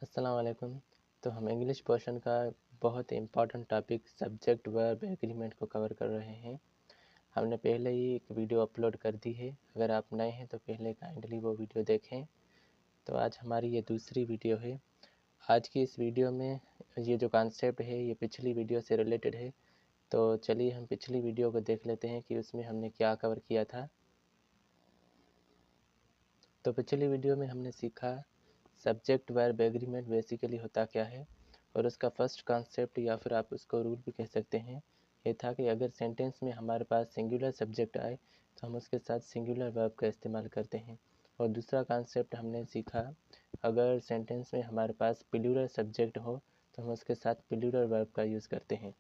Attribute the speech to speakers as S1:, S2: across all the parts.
S1: अस्सलाम वालेकुम। तो हम इंग्लिश पोर्शन का बहुत important topic subject verb agreement को कवर कर रहे हैं। हमने पहले ही एक वीडियो अपलोड कर दी है। अगर आप नए हैं तो पहले काइंडली वो वीडियो देखें। तो आज हमारी ये दूसरी वीडियो है। आज की इस वीडियो में ये जो कॉन्सेप्ट है ये पिछली वीडियो से रिलेटेड है। तो चलिए हम पिछली वीडियो को देख लेते हैं कि उसमें हमने क्या कवर किया था। तो पिछली वीडियो में हमने सीखा सब्जेक्ट वर्ब एग्रीमेंट बेसिकली होता क्या है, और उसका फर्स्ट कॉन्सेप्ट या फिर आप उसको रूल भी कह सकते हैं, ये था कि अगर सेंटेंस में हमारे पास सिंगुलर सब्जेक्ट आए तो हम उसके साथ सिंगुलर वर्ब का इस्तेमाल करते हैं। और दूसरा कॉन्सेप्ट हमने सीखा, अगर सेंटेंस में हमारे पास प्लूरल सब्जेक्ट हो तो हम उसके साथ प्लूरल वर्ब का यूज़ करते हैं।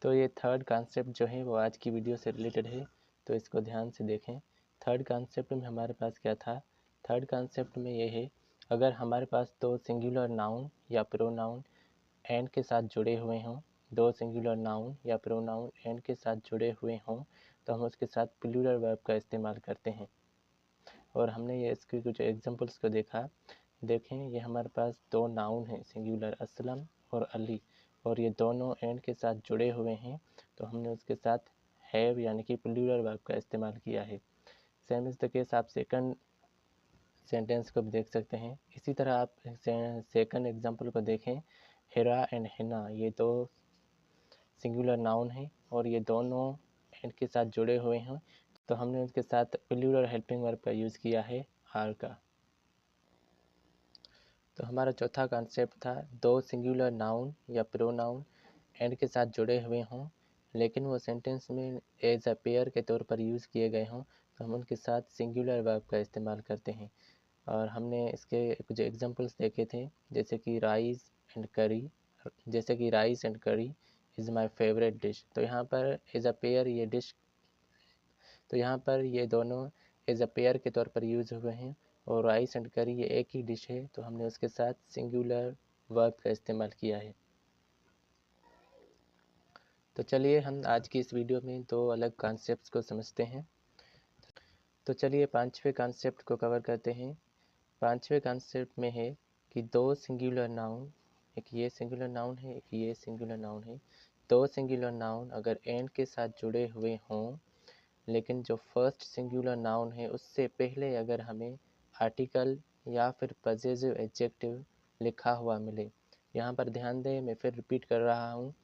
S1: तो ये थर्ड कॉन्सेप्ट जो है वो आज की वीडियो से रिलेटेड है, तो इसको ध्यान से देखें। थर्ड कॉन्सेप्ट में हमारे पास क्या था? थर्ड कॉन्सेप्ट में ये है, अगर हमारे पास दो सिंगुलर नाउन या प्रोनाउन एंड के साथ जुड़े हुए हों, दो सिंगुलर नाउन या प्रोनाउन एंड के साथ जुड़े हुए हों तो हम उसके साथ प्लूरल वर्ब का इस्तेमाल करते हैं। और हमने ये इसके कुछ एग्जांपल्स को देखा। देखें, ये हमारे पास दो नाउन हैं सिंगुलर, असलम और अली, और ये दोनों एंड के साथ जुड़े हुए हैं तो हमने उसके साथ हैव यानी कि प्लूरल वर्ब का इस्तेमाल किया है। सेम इज़ द केस आप सेकंड सेंटेंस को भी देख सकते हैं। इसी तरह आप सेकंड एग्जांपल को देखें, हिरा एंड हिना, ये दो सिंगुलर नाउन हैं और ये दोनों एंड के साथ जुड़े हुए हैं तो हमने उसके साथ प्लूरल हेल्पिंग वर्ब का यूज़ किया है, आर का। तो हमारा चौथा कॉन्सेप्ट था, दो सिंगुलर नाउन या प्रोनाउन एंड के साथ जुड़े हुए हों लेकिन वो सेंटेंस में एज अ पेयर के तौर पर यूज़ किए गए हों तो हम उनके साथ सिंगुलर वर्ब का इस्तेमाल करते हैं। और हमने इसके कुछ एग्जांपल्स देखे थे, जैसे कि राइस एंड करी, इज़ माय फेवरेट डिश। तो यहाँ पर एज अ पेयर ये डिश, तो यहाँ पर ये दोनों एज अ पेयर के तौर पर यूज़ हुए हैं और राइस एंड करी ये एक ही डिश है तो हमने उसके साथ सिंगुलर वर्ब का इस्तेमाल किया है। तो चलिए हम आज की इस वीडियो में दो अलग कॉन्सेप्ट्स को समझते हैं। तो चलिए पांचवें कॉन्सेप्ट को कवर करते हैं। पांचवें कॉन्सेप्ट में है कि दो सिंगुलर नाउन, एक ये सिंगुलर नाउन है, एक ये सिंगुलर नाउन है, दो सिंगुलर नाउन अगर एंड के साथ जुड़े हुए हों लेकिन जो फर्स्ट सिंगुलर नाउन है उससे पहले अगर हमें आर्टिकल या फिर पजेसिव एडजेक्टिव लिखा हुआ मिले। यहाँ पर ध्यान दें, मैं फिर रिपीट कर रहा हूँ,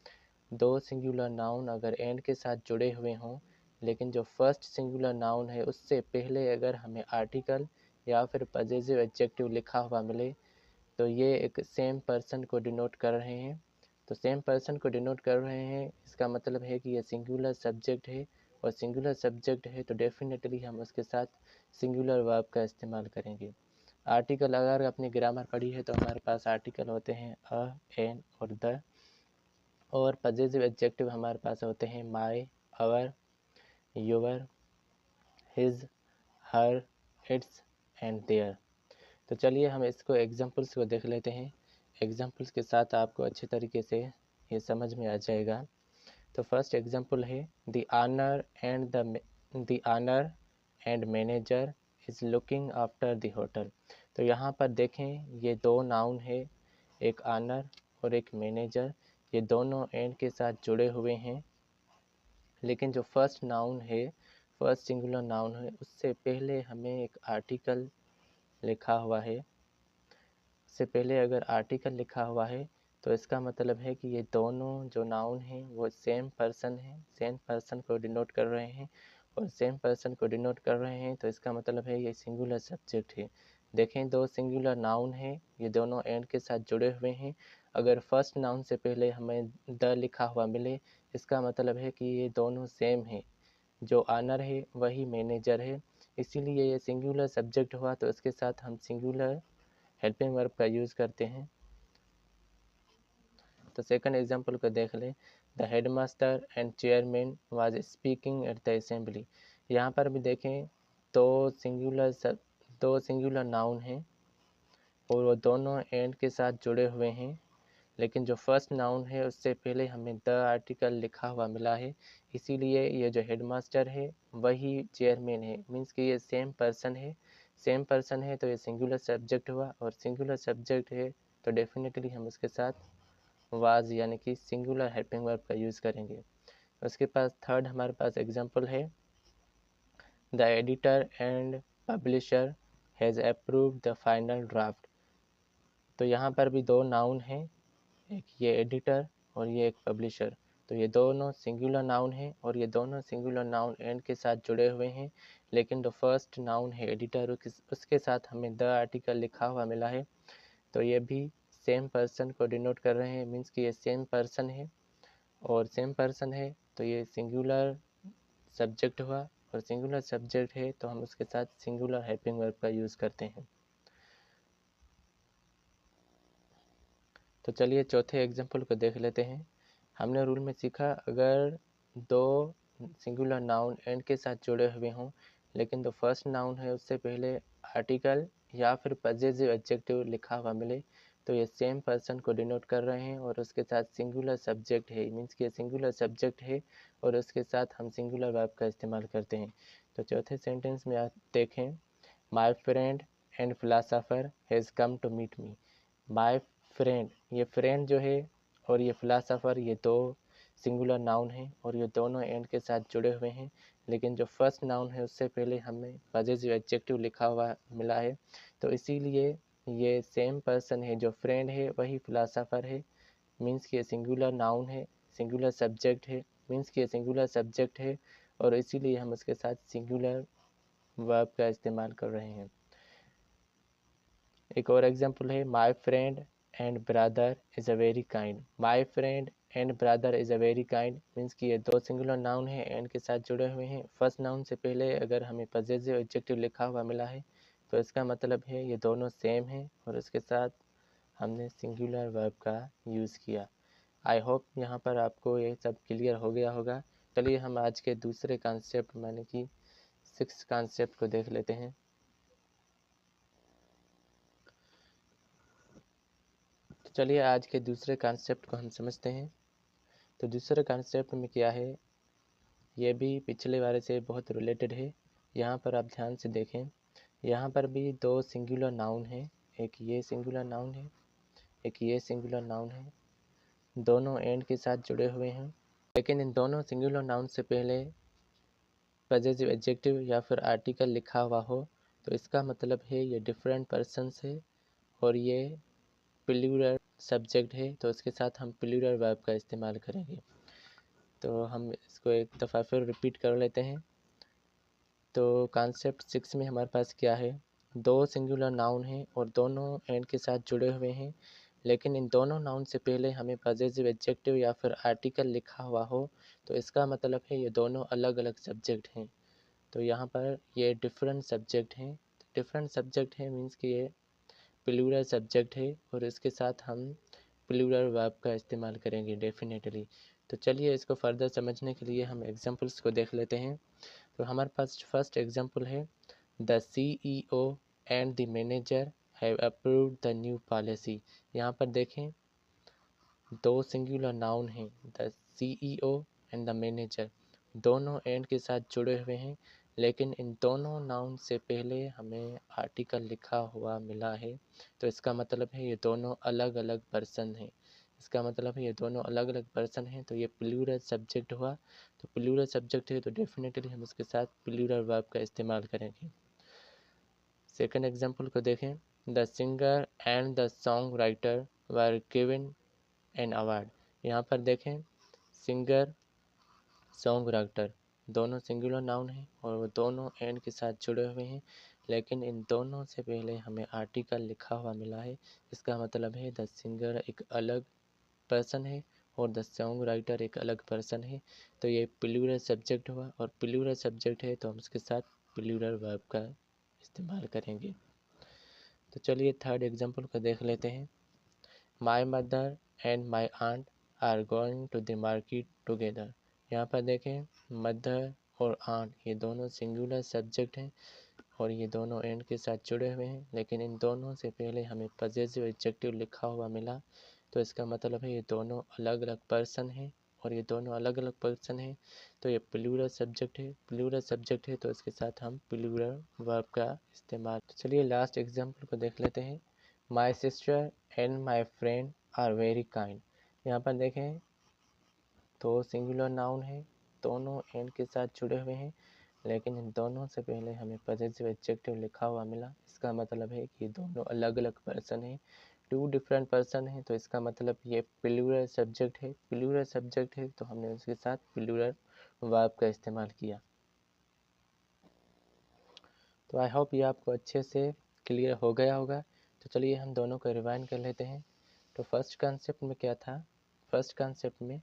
S1: दो सिंगुलर नाउन अगर एंड के साथ जुड़े हुए हों लेकिन जो फर्स्ट सिंगुलर नाउन है उससे पहले अगर हमें आर्टिकल या फिर पजेसिव एडजेक्टिव लिखा हुआ मिले तो ये एक सेम पर्सन को डिनोट कर रहे हैं। तो सेम पर्सन को डिनोट कर रहे हैं इसका मतलब है कि ये सिंगुलर सब्जेक्ट है, और सिंगुलर सब्जेक्ट है तो डेफिनेटली हम उसके साथ सिंगुलर वर्ब का इस्तेमाल करेंगे। आर्टिकल अगर अपनी ग्रामर पढ़ी है तो हमारे पास आर्टिकल होते हैं अ, एन और द, और पजेसिव एडजेक्टिव हमारे पास होते हैं my, our, your, his, her, its and their. तो चलिए हम इसको एग्जांपल्स को देख लेते हैं। एग्जांपल्स के साथ आपको अच्छे तरीके से ये समझ में आ जाएगा। तो फर्स्ट एग्जांपल है, the owner and manager is looking after the hotel. तो यहाँ पर देखें, ये दो नाउन है, एक ऑनर और एक मैनेजर, ये दोनों एंड के साथ जुड़े हुए हैं लेकिन जो फर्स्ट नाउन है, फर्स्ट सिंगुलर नाउन है, उससे पहले हमें एक आर्टिकल लिखा हुआ है। उससे पहले अगर आर्टिकल लिखा हुआ है तो इसका मतलब है कि ये दोनों जो नाउन हैं वो सेम पर्सन हैं, सेम पर्सन को डिनोट कर रहे हैं, और सेम पर्सन को डिनोट कर रहे हैं तो इसका मतलब है ये सिंगुलर सब्जेक्ट है। देखें, दो सिंगुलर नाउन हैं, ये दोनों एंड के साथ जुड़े हुए हैं। अगर फर्स्ट नाउन से पहले हमें द लिखा हुआ मिले इसका मतलब है कि ये दोनों सेम हैं, जो ऑनर है वही मैनेजर है, इसीलिए ये सिंगुलर सब्जेक्ट हुआ तो इसके साथ हम सिंगुलर हेल्पिंग वर्ब का यूज़ करते हैं। तो सेकंड एग्जांपल को देख लें, the headmaster and chairman was speaking at the assembly. यहाँ पर भी देखें, दो सिंगुलर नाउन हैं और वो दोनों एंड के साथ जुड़े हुए हैं लेकिन जो फर्स्ट नाउन है उससे पहले हमें द आर्टिकल लिखा हुआ मिला है, इसीलिए ये जो हेडमास्टर है वही चेयरमैन है, मीन्स कि ये सेम पर्सन है, सेम पर्सन है तो ये सिंगुलर सब्जेक्ट हुआ, और सिंगुलर सब्जेक्ट है तो डेफिनेटली हम उसके साथ वाज यानी कि सिंगुलर हेल्पिंग वर्ब का यूज़ करेंगे। उसके पास थर्ड हमारे पास एग्जांपल है, the editor and publisher has approved the final draft. तो यहाँ पर भी दो नाउन हैं, एक ये एडिटर और ये एक पब्लिशर। तो ये दोनों सिंगुलर नाउन हैं और ये दोनों सिंगुलर नाउन एंड के साथ जुड़े हुए हैं, लेकिन जो फर्स्ट नाउन है एडिटर उसके साथ हमें द आर्टिकल लिखा हुआ मिला है। तो ये भी सेम पर्सन को डिनोट कर रहे हैं, मीन्स कि ये सेम पर्सन है, और सेम पर्सन है तो ये सिंगुलर सब्जेक्ट हुआ, और सिंगुलर सब्जेक्ट है तो हम उसके साथ सिंगुलर हेल्पिंग वर्ब का यूज़ करते हैं। तो चलिए चौथे एग्जाम्पल को देख लेते हैं। हमने रूल में सीखा, अगर दो सिंगुलर नाउन एंड के साथ जुड़े हुए हों, लेकिन जो फर्स्ट नाउन है उससे पहले आर्टिकल या फिर पजेसिव एडजेक्टिव लिखा हुआ मिले, तो ये सेम पर्सन को डिनोट कर रहे हैं और उसके साथ सिंगुलर सब्जेक्ट है, मीन्स कि सिंगुलर सब्जेक्ट है और उसके साथ हम सिंगुलर वर्ब का इस्तेमाल करते हैं। तो चौथे सेंटेंस में आप देखें, my friend and philosopher has come to meet me. My friend, ये फ्रेंड जो है और ये फिलासफर, ये दो सिंगुलर नाउन हैं और ये दोनों एंड के साथ जुड़े हुए हैं, लेकिन जो फर्स्ट नाउन है उससे पहले हमें पजेसिव एडजेक्टिव लिखा हुआ मिला है, तो इसीलिए ये सेम पर्सन है, जो फ्रेंड है वही फिलासफर है, मीन्स कि ये सिंगुलर नाउन है, सिंगुलर सब्जेक्ट है, मीन्स कि ये सिंगुलर सब्जेक्ट है, और इसीलिए हम उसके साथ सिंगुलर वर्ब का इस्तेमाल कर रहे हैं। एक और एग्जाम्पल है, माई friend and brother is a very kind. My friend and brother is a very kind, means कि ये दो सिंगुलर नाउन है एंड के साथ जुड़े हुए हैं। फर्स्ट नाउन से पहले अगर हमें पजेसिव एडजेक्टिव लिखा हुआ मिला है तो इसका मतलब है ये दोनों सेम हैं और उसके साथ हमने सिंगुलर वर्ब का यूज़ किया। आई होप यहाँ पर आपको ये सब क्लियर हो गया होगा। चलिए हम आज के दूसरे कॉन्सेप्ट यानी कि सिक्स्थ कॉन्सेप्ट को देख लेते हैं। तो चलिए आज के दूसरे कॉन्सेप्ट को हम समझते हैं। तो दूसरे कॉन्सेप्ट में क्या है, ये भी पिछले वाले से बहुत रिलेटेड है। यहाँ पर आप ध्यान से देखें, यहाँ पर भी दो सिंगुलर नाउन हैं, एक ये सिंगुलर नाउन है, एक ये सिंगुलर नाउन है, दोनों एंड के साथ जुड़े हुए हैं, लेकिन इन दोनों सिंगुलर नाउन से पहले पजेसिव एडजेक्टिव या फिर आर्टिकल लिखा हुआ हो, तो इसका मतलब है ये डिफरेंट पर्सन्स है और ये प्लूरल सब्जेक्ट है, तो इसके साथ हम प्लूरल वर्ब का इस्तेमाल करेंगे। तो हम इसको एक दफ़ा फिर रिपीट कर लेते हैं। तो कॉन्सेप्ट 6 में हमारे पास क्या है, दो सिंगुलर नाउन हैं और दोनों एंड के साथ जुड़े हुए हैं, लेकिन इन दोनों नाउन से पहले हमें पजेसिव एडजेक्टिव या फिर आर्टिकल लिखा हुआ हो, तो इसका मतलब है ये दोनों अलग अलग सब्जेक्ट हैं। तो यहाँ पर ये डिफरेंट सब्जेक्ट हैं। डिफरेंट सब्जेक्ट है मीन्स कि ये प्लूरल सब्जेक्ट है और इसके साथ हम प्लूरल वर्ब का इस्तेमाल करेंगे डेफिनेटली। तो चलिए इसको फर्दर समझने के लिए हम एग्जांपल्स को देख लेते हैं। तो हमारे पास फर्स्ट एग्जांपल है, the CEO and the manager have approved the new policy. यहाँ पर देखें दो सिंगुलर नाउन हैं, the CEO and the manager, दोनों एंड के साथ जुड़े हुए हैं, लेकिन इन दोनों नाउन से पहले हमें आर्टिकल लिखा हुआ मिला है, तो इसका मतलब है ये दोनों अलग अलग पर्सन हैं। इसका मतलब है ये दोनों अलग अलग पर्सन हैं, तो ये प्लूरल सब्जेक्ट हुआ। तो प्लूरल सब्जेक्ट है तो डेफिनेटली हम उसके साथ प्लूरल वर्ब का इस्तेमाल करेंगे। सेकंड एग्जांपल को देखें, the singer and the song writer were given an award. यहाँ पर देखें सिंगर सॉन्ग राइटर दोनों सिंगुलर नाउन हैं और वो दोनों एंड के साथ जुड़े हुए हैं, लेकिन इन दोनों से पहले हमें आर्टिकल लिखा हुआ मिला है। इसका मतलब है द सिंगर एक अलग पर्सन है और द सॉन्ग राइटर एक अलग पर्सन है। तो ये प्लूरल सब्जेक्ट हुआ और प्लूरल सब्जेक्ट है तो हम उसके साथ प्लूरल वर्ब का इस्तेमाल करेंगे। तो चलिए थर्ड एग्जांपल को देख लेते हैं, my mother and my aunt are going to the market together. यहाँ पर देखें मदर और आंट ये दोनों सिंगुलर सब्जेक्ट हैं और ये दोनों एंड के साथ जुड़े हुए हैं, लेकिन इन दोनों से पहले हमें पजेसिव एडजेक्टिव लिखा हुआ मिला, तो इसका मतलब है ये दोनों अलग अलग पर्सन हैं और ये दोनों अलग अलग पर्सन हैं, तो ये प्लूरल सब्जेक्ट है। प्लूरल सब्जेक्ट है तो इसके साथ हम प्लूरल वर्ब का इस्तेमाल। तो चलिए लास्ट एग्जाम्पल को देख लेते हैं। My sister and my friend are very kind. यहाँ पर देखें तो सिंगुलर नाउन है, दोनों एंड के साथ जुड़े हुए हैं, लेकिन इन दोनों से पहले हमें पॉजिटिव एडजेक्टिव लिखा हुआ मिला। इसका मतलब है कि दोनों अलग अलग पर्सन हैं, टू डिफरेंट पर्सन हैं, तो इसका मतलब ये प्लूरल सब्जेक्ट है। प्लूरल सब्जेक्ट है तो हमने उसके साथ प्लूरल वर्ब का इस्तेमाल किया। तो आई होप ये आपको अच्छे से क्लियर हो गया होगा। तो चलिए हम दोनों को रिवाइंड कर लेते हैं। तो फर्स्ट कॉन्सेप्ट में क्या था? फर्स्ट कॉन्सेप्ट में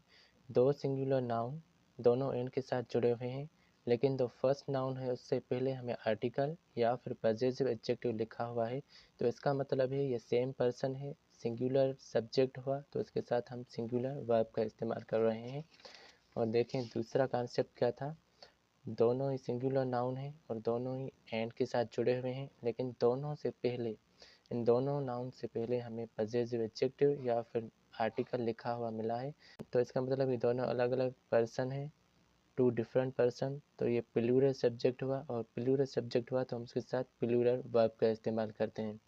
S1: दो सिंगुलर नाउन दोनों एंड के साथ जुड़े हुए हैं, लेकिन जो फर्स्ट नाउन है उससे पहले हमें आर्टिकल या फिर पॉजिटिव एडजेक्टिव लिखा हुआ है, तो इसका मतलब है ये सेम पर्सन है। सिंगुलर सब्जेक्ट हुआ तो इसके साथ हम सिंगुलर वर्ब का इस्तेमाल कर रहे हैं। और देखें दूसरा कॉन्सेप्ट क्या था? दोनों ही सिंगुलर नाउन है और दोनों ही एंड के साथ जुड़े हुए हैं, लेकिन दोनों से पहले, इन दोनों नाउन से पहले हमें पॉजिटिव एडजेक्टिव या फिर आर्टिकल लिखा हुआ मिला है, तो इसका मतलब ये दोनों अलग अलग पर्सन है, टू डिफरेंट पर्सन। तो ये प्लूरल सब्जेक्ट हुआ, और प्लूरल सब्जेक्ट हुआ तो हम उसके साथ प्लूरल वर्ब का इस्तेमाल करते हैं।